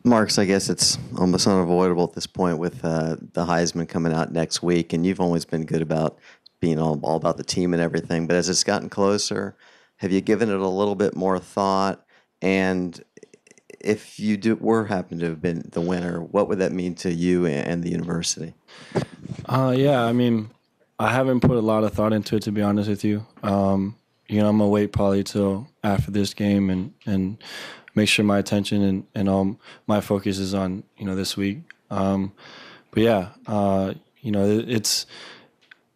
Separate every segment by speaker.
Speaker 1: Marcus, I guess it's almost unavoidable at this point with the Heisman coming out next week, and you've always been good about being all about the team and everything. But as it's gotten closer, have you given it a little bit more thought? And if you were happen to have been the winner, what would that mean to you and the university?
Speaker 2: Yeah, I mean, I haven't put a lot of thought into it, to be honest with you. I'm going to wait probably till after this game and make sure my attention and all my focus is on, this week. But yeah, it's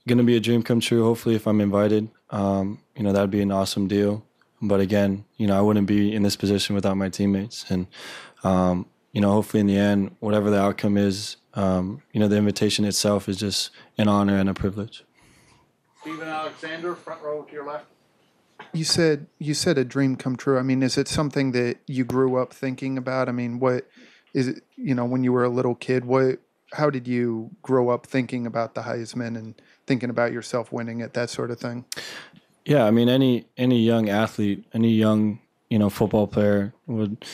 Speaker 2: going to be a dream come true, hopefully, if I'm invited. That'd be an awesome deal. But again, I wouldn't be in this position without my teammates. And, hopefully in the end, whatever the outcome is, the invitation itself is just an honor and a privilege.
Speaker 3: Stephen Alexander, front row to your left.
Speaker 4: You said a dream come true. I mean, is it something that you grew up thinking about? I mean, what is it, when you were a little kid, how did you grow up thinking about the Heisman and thinking about yourself winning it, that sort of thing?
Speaker 2: Yeah, I mean, any young athlete, any young, football player would,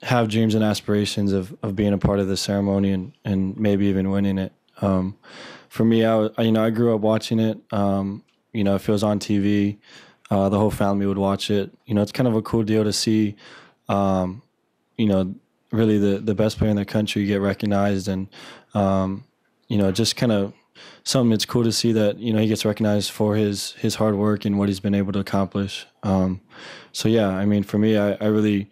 Speaker 2: have dreams and aspirations of being a part of the ceremony and maybe even winning it. For me, I grew up watching it. If it was on TV, the whole family would watch it. It's kind of a cool deal to see, really the best player in the country get recognized and, just kind of something it's cool to see that, he gets recognized for his hard work and what he's been able to accomplish. So, yeah, I mean, for me, I really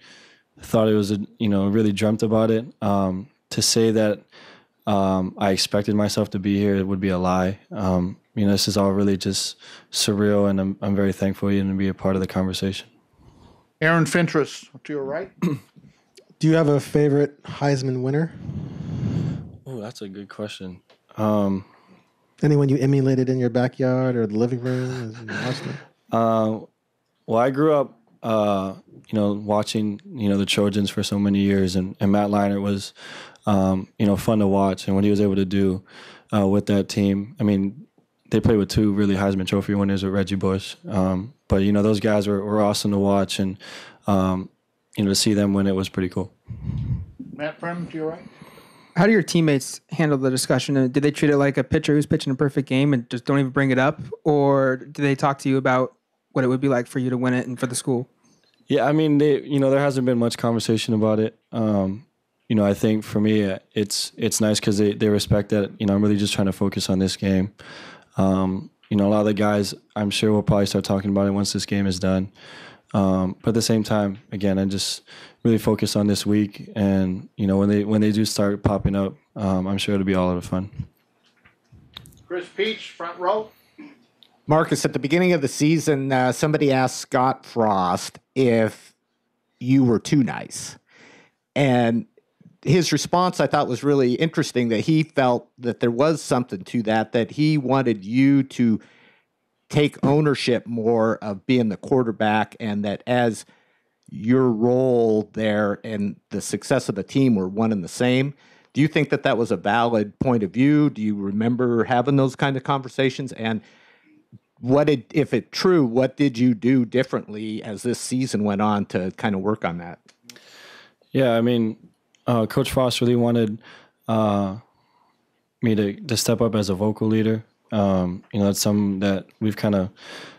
Speaker 2: thought it was, really dreamt about it. To say that I expected myself to be here, it would be a lie. This is all really just surreal, and I'm very thankful to be a part of the conversation.
Speaker 3: Aaron Fentress, to your right.
Speaker 5: Do you have a favorite Heisman winner?
Speaker 2: Oh, that's a good question.
Speaker 5: Anyone you emulated in your backyard or the living room as you watched them?
Speaker 2: Well, I grew up, watching, the Trojans for so many years, and Matt Leinart was, fun to watch, and what he was able to do with that team. I mean, they played with two really Heisman Trophy winners with Reggie Bush. But, those guys were awesome to watch, and, to see them win it was pretty cool.
Speaker 3: Matt Friend, to your right.
Speaker 6: How do your teammates handle the discussion? Did they treat it like a pitcher who's pitching a perfect game and just don't even bring it up? Or do they talk to you about what it would be like for you to win it and for the school?
Speaker 2: Yeah, I mean, there hasn't been much conversation about it. I think for me, it's nice because they respect that, I'm really just trying to focus on this game. A lot of the guys, I'm sure will probably start talking about it once this game is done. But at the same time, again, I just really focus on this week, and when they do start popping up, I'm sure it'll be all out of fun.
Speaker 3: Chris Peach, front row.
Speaker 7: Marcus, at the beginning of the season, somebody asked Scott Frost if you were too nice, and his response I thought was really interesting. That he felt that there was something to that he wanted you to take ownership more of being the quarterback, and that as your role there and the success of the team were one and the same. Do you think that was a valid point of view? Do you remember having those kind of conversations? And if it's true, what did you do differently as this season went on to kind of work on that?
Speaker 2: Yeah, I mean, Coach Frost really wanted me to step up as a vocal leader. That's something that we've kind of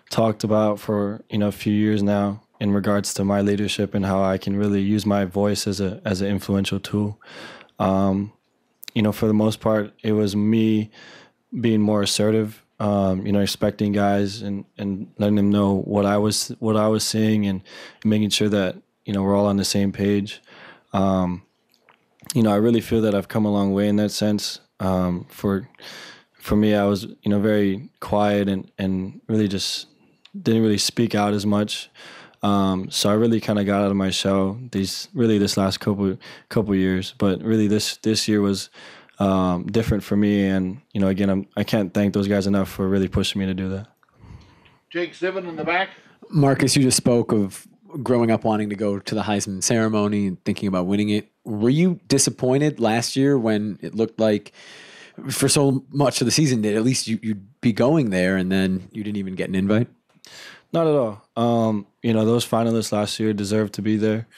Speaker 2: talked about for, a few years now in regards to my leadership and how I can really use my voice as an influential tool. For the most part, it was me being more assertive, respecting guys and letting them know what I was seeing and making sure that, we're all on the same page. I really feel that I've come a long way in that sense. For me, I was, very quiet and really just didn't really speak out as much. So I really kind of got out of my shell this last couple years. But really, this year was different for me. And again, I can't thank those guys enough for really pushing me to do that.
Speaker 3: Jake Zivin in the back.
Speaker 8: Marcus, you just spoke of growing up wanting to go to the Heisman ceremony and thinking about winning it. Were you disappointed last year when it looked like for so much of the season that at least you'd be going there and then you didn't even get an invite?
Speaker 2: Not at all. Those finalists last year deserved to be there.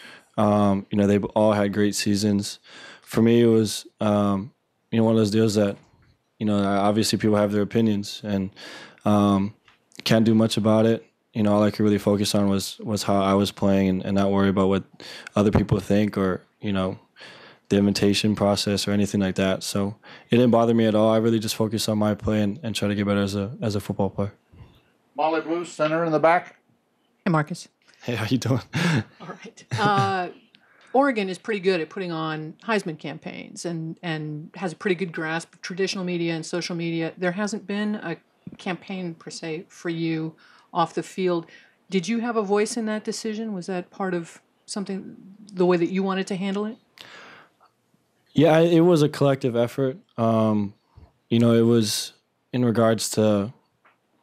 Speaker 2: They've all had great seasons. For me, it was, one of those deals that, obviously people have their opinions and can't do much about it. All I could really focus on was how I was playing and not worry about what other people think or, the invitation process or anything like that. So it didn't bother me at all. I really just focused on my play and try to get better as a football player.
Speaker 3: Molly Blues, center in the back.
Speaker 6: Hey, Marcus.
Speaker 2: Hey, how you doing?
Speaker 9: All right. Oregon is pretty good at putting on Heisman campaigns and has a pretty good grasp of traditional media and social media. There hasn't been a campaign, per se, for you off the field. Did you have a voice in that decision? Was that part of something, the way that you wanted to handle it?
Speaker 2: Yeah, it was a collective effort. It was in regards to,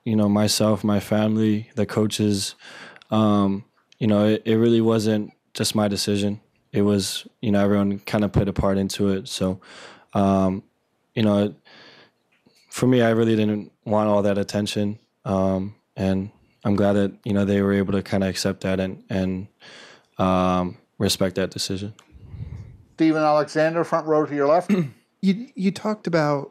Speaker 2: myself, my family, the coaches. It really wasn't just my decision. It was, everyone kind of played a part into it. So, for me, I really didn't want all that attention. And I'm glad that, they were able to kind of accept that and respect that decision.
Speaker 3: Steven Alexander, front row to your left.
Speaker 4: You talked about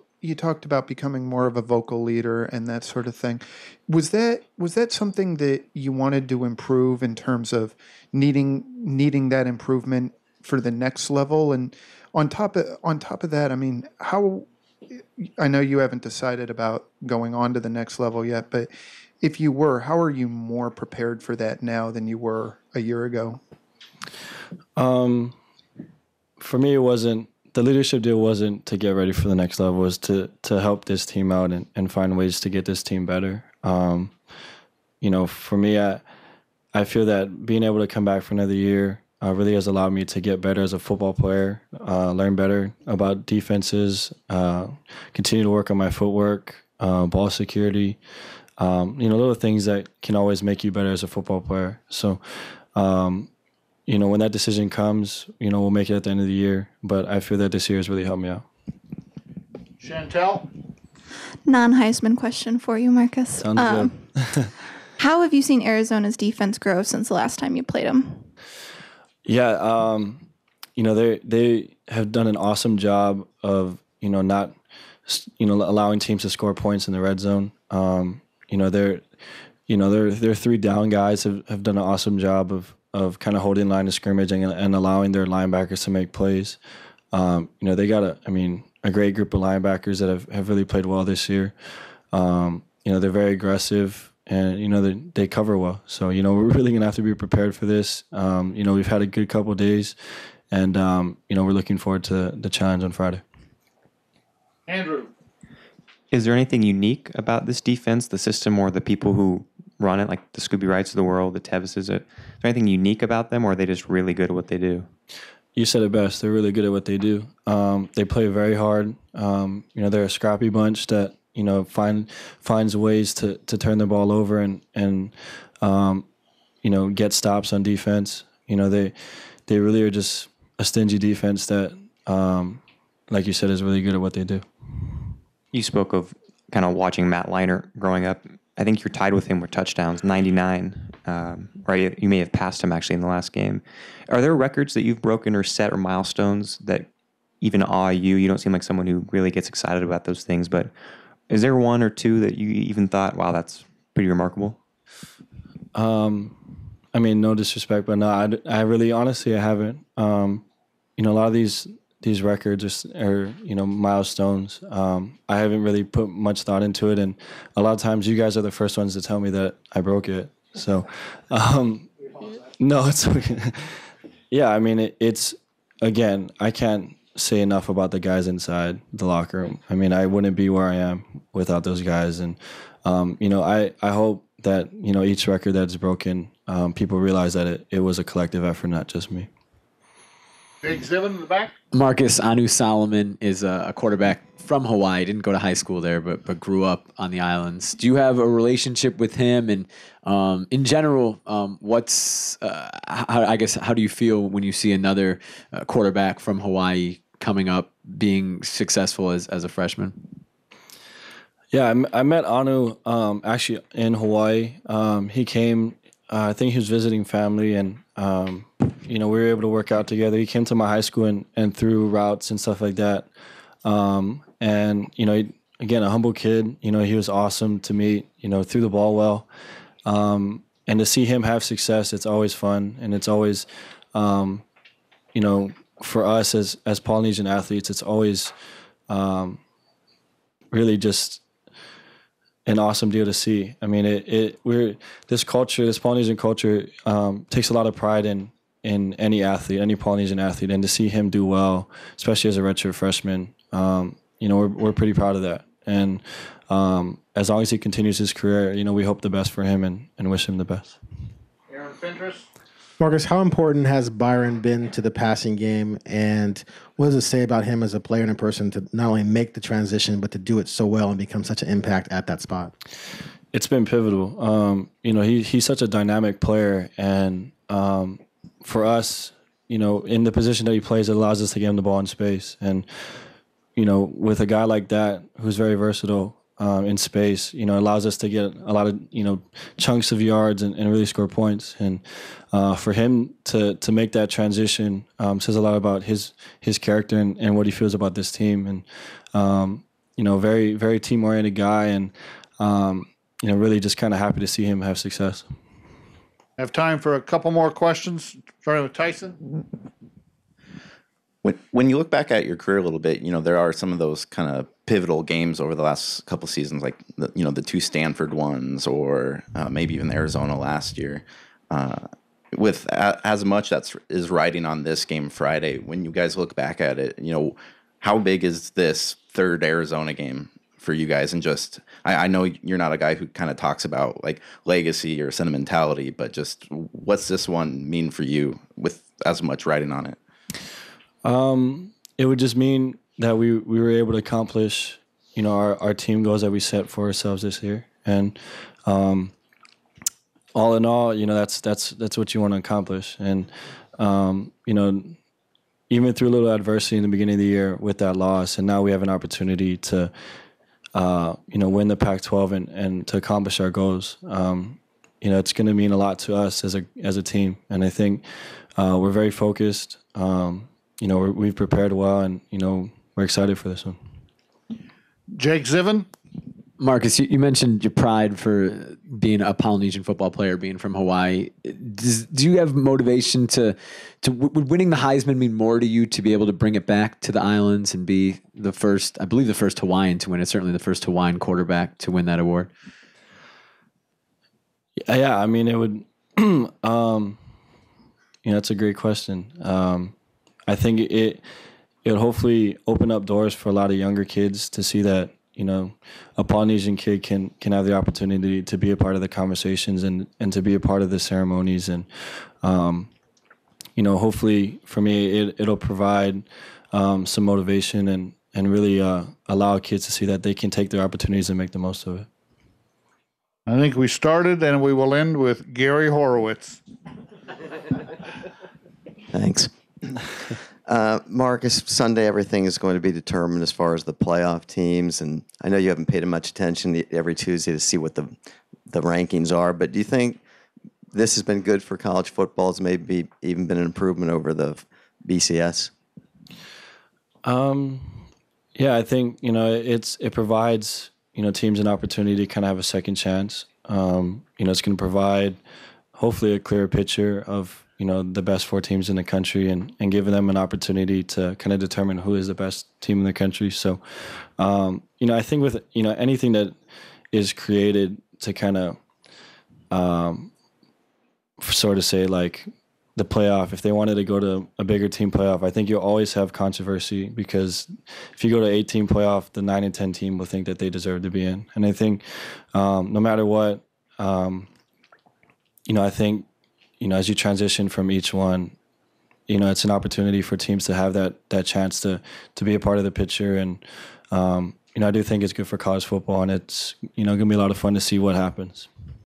Speaker 4: becoming more of a vocal leader and that sort of thing. Was that something that you wanted to improve in terms of needing that improvement for the next level? And on top of that, I mean, I know you haven't decided about going on to the next level yet, but if you were, how are you more prepared for that now than you were a year ago?
Speaker 2: For me, the leadership deal wasn't to get ready for the next level. It was to help this team out and find ways to get this team better. For me, I feel that being able to come back for another year really has allowed me to get better as a football player, learn better about defenses, continue to work on my footwork, ball security, little things that can always make you better as a football player. So, when that decision comes, we'll make it at the end of the year. But I feel that this year has really helped me out.
Speaker 3: Chantel.
Speaker 10: Non-Heisman question for you, Marcus.
Speaker 2: Sounds good.
Speaker 10: How have you seen Arizona's defense grow since the last time you played them?
Speaker 2: Yeah, they have done an awesome job of not allowing teams to score points in the red zone. Their 3 down guys have done an awesome job of kind of holding line of scrimmage and allowing their linebackers to make plays. They got a great group of linebackers that have really played well this year. They're very aggressive and, they cover well. So, we're really going to have to be prepared for this. We've had a good couple of days and, we're looking forward to the challenge on Friday.
Speaker 3: Andrew.
Speaker 11: Is there anything unique about this defense, the system, or the people who run it, like the Scooby Wrights of the world, the Tevises? Is there anything unique about them, or are they just really good at what they do?
Speaker 2: You said it best. They're really good at what they do. They play very hard. They're a scrappy bunch that finds ways to turn the ball over and get stops on defense. They really are just a stingy defense that, like you said, is really good at what they do.
Speaker 11: You spoke of kind of watching Matt Leinart growing up. I think you're tied with him with touchdowns, 99. Right? You may have passed him actually in the last game. Are there records that you've broken or set or milestones that even awe you? You don't seem like someone who really gets excited about those things, but is there one or two that you even thought, wow, that's pretty remarkable?
Speaker 2: No disrespect, but no, I really, honestly, I haven't. A lot of these records are milestones. I haven't really put much thought into it, and a lot of times you guys are the first ones to tell me that I broke it. So, no, it's okay. Yeah, it's again, I can't say enough about the guys inside the locker room. I wouldn't be where I am without those guys, and I hope that each record that's broken, people realize that it was a collective effort, not just me.
Speaker 3: Big Ziven in the back.
Speaker 8: Marcus Anu Solomon is a quarterback from Hawaii. Didn't go to high school there, but grew up on the islands. Do you have a relationship with him? And in general, how do you feel when you see another quarterback from Hawaii coming up, being successful as a freshman?
Speaker 2: Yeah, I met Anu actually in Hawaii. He came. I think he was visiting family, and we were able to work out together. He came to my high school and threw routes and stuff like that. And again, a humble kid. He was awesome to meet. Threw the ball well. And to see him have success, it's always fun, and it's always, for us as Polynesian athletes, it's always really just an awesome deal to see. I mean, this Polynesian culture takes a lot of pride in any athlete, any Polynesian athlete, and to see him do well, especially as a redshirt freshman, we're pretty proud of that. And as long as he continues his career, we hope the best for him and wish him the best.
Speaker 3: Aaron Fentress.
Speaker 5: Marcus, how important has Byron been to the passing game, and what does it say about him as a player and a person to not only make the transition, but to do it so well and become such an impact at that spot?
Speaker 2: It's been pivotal. He's such a dynamic player, and for us, in the position that he plays, it allows us to get him the ball in space. And, with a guy like that who's very versatile in space, it allows us to get a lot of, chunks of yards and really score points. And for him to make that transition says a lot about his character and what he feels about this team. And, very, very team-oriented guy, and, really just kind of happy to see him have success.
Speaker 3: I have time for a couple more questions, starting with Tyson.
Speaker 12: When you look back at your career a little bit, there are some of those kind of pivotal games over the last couple seasons, like the two Stanford ones, or maybe even Arizona last year. With as much is riding on this game Friday, when you guys look back at it, how big is this third Arizona game for you guys? And just, I know you're not a guy who kind of talks about like legacy or sentimentality, but just what's this one mean for you with as much riding on it?
Speaker 2: It would just mean that we were able to accomplish, our team goals that we set for ourselves this year. And all in all, that's what you want to accomplish. And even through a little adversity in the beginning of the year with that loss, and now we have an opportunity to win the Pac-12 and to accomplish our goals. It's going to mean a lot to us as a team. And I think we're very focused. We've prepared well, and, we're excited for this one.
Speaker 3: Jake Ziven.
Speaker 8: Marcus, you mentioned your pride for being a Polynesian football player, being from Hawaii. Do you have motivation would winning the Heisman mean more to you to be able to bring it back to the islands and be the first Hawaiian to win it, certainly the first Hawaiian quarterback to win that award?
Speaker 2: Yeah, I mean, it would, it's a great question. I think it would hopefully open up doors for a lot of younger kids to see that, a Polynesian kid can have the opportunity to be a part of the conversations and to be a part of the ceremonies. And, hopefully for me, it'll provide some motivation and really allow kids to see that they can take their opportunities and make the most of it.
Speaker 3: I think we started and we will end with Gary Horowitz.
Speaker 1: Thanks. Marcus, Sunday everything is going to be determined as far as the playoff teams, and I know you haven't paid much attention every Tuesday to see what the rankings are, but do you think this has been good for college football? It's maybe even been an improvement over the BCS?
Speaker 2: Yeah, I think it provides teams an opportunity to kind of have a second chance. It's going to provide hopefully a clearer picture of the best four teams in the country and giving them an opportunity to kind of determine who is the best team in the country. So, I think with, anything that is created to kind of sort of say like the playoff, if they wanted to go to a bigger team playoff, I think you'll always have controversy because if you go to 8-team playoff, the 9 and 10 team will think that they deserve to be in. And I think no matter what, I think, as you transition from each one, it's an opportunity for teams to have that chance to be a part of the picture. And, I do think it's good for college football, and it's, going to be a lot of fun to see what happens.